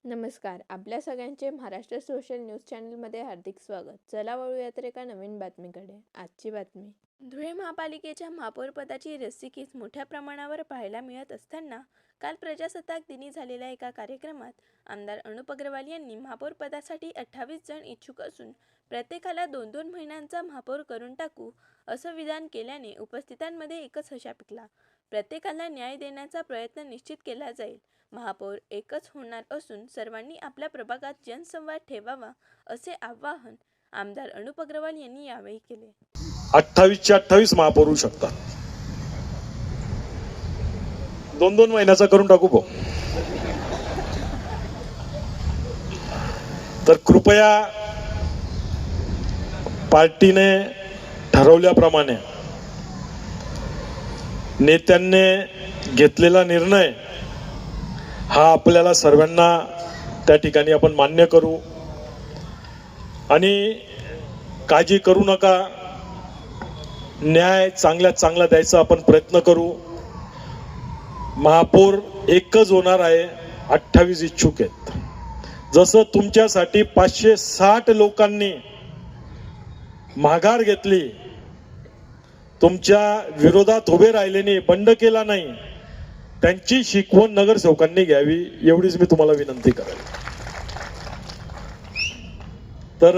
नमस्कार. आपल्या सगळ्यांचे महाराष्ट्र सोशल न्यूज चॅनलमध्ये हार्दिक स्वागत. चला वळूयात एका नवीन बातमीकडे. आजची बातमी. धुळे महापालिकेच्या महापौरपदाची रस्सीखेच मोठ्या प्रमाणावर पाहायला मिळत असताना काल प्रजासत्ताक दिनी झालेल्या एका कार्यक्रमात आमदार अनुप अग्रवाल यांनी महापौरपदासाठी 28 जण इच्छुक असून प्रत्येकाला 2-2 महिन्यांचा महापौर करून टाकू असं विधान केल्याने उपस्थितांमध्ये एकच हशा पिकला. प्रत्येकाला न्याय देण्याचा प्रयत्न निश्चित केला जाईल. महापौर एकच होणार असून सर्वांनी आपल्या प्रभागात जनसंवाद ठेवावा असे आवाहन आमदार अनुप अग्रवाल यांनी यावेळी केले. 28चे 28 महापौर होऊ शकतात. 2-2 महिन्याचा करून टाकू भाऊ. तर कृपया पार्टीने ठरवल्याप्रमाणे नेत्यांनी घेतलेला निर्णय हा आपल्याला सर्वांना त्या ठिकाणी आपण मान्य करू आणि काळजी करू नका. न्याय चांगल्यात चांगला द्यायचा आपण प्रयत्न करू. महापौर एकच होणार आहे. 28 इच्छुक आहेत. जसं तुमच्यासाठी 560 लोकांनी माघार घेतली, तुमच्या विरोधात उभे राहिले नाही, बंड केला नाही, त्यांची शिकवण नगरसेवकांनी घ्यावी एवढीच मी तुम्हाला विनंती करेन. तर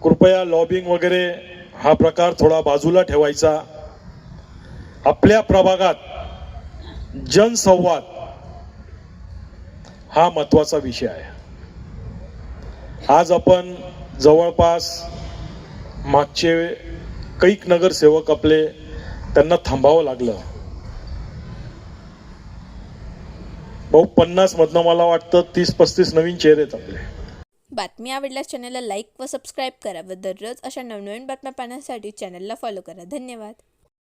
कृपया लॉबिंग वगैरे हा प्रकार थोडा बाजूला ठेवायचा. आपल्या प्रभागात जनसंवाद हा महत्वाचा विषय आहे. आज आपण जवळपास मागचे कैक नगरसेवक आपले त्यांना थांबावं लागलं. भाऊ 50 मधनं मला वाटतं 30-35 नवीन चेहरे आहेत आपले. बातमी आवडल्यास चॅनलला लाईक व सबस्क्राईब करा व दररोज अशा नवनवीन बातम्या पाहण्यासाठी चॅनलला फॉलो करा. धन्यवाद.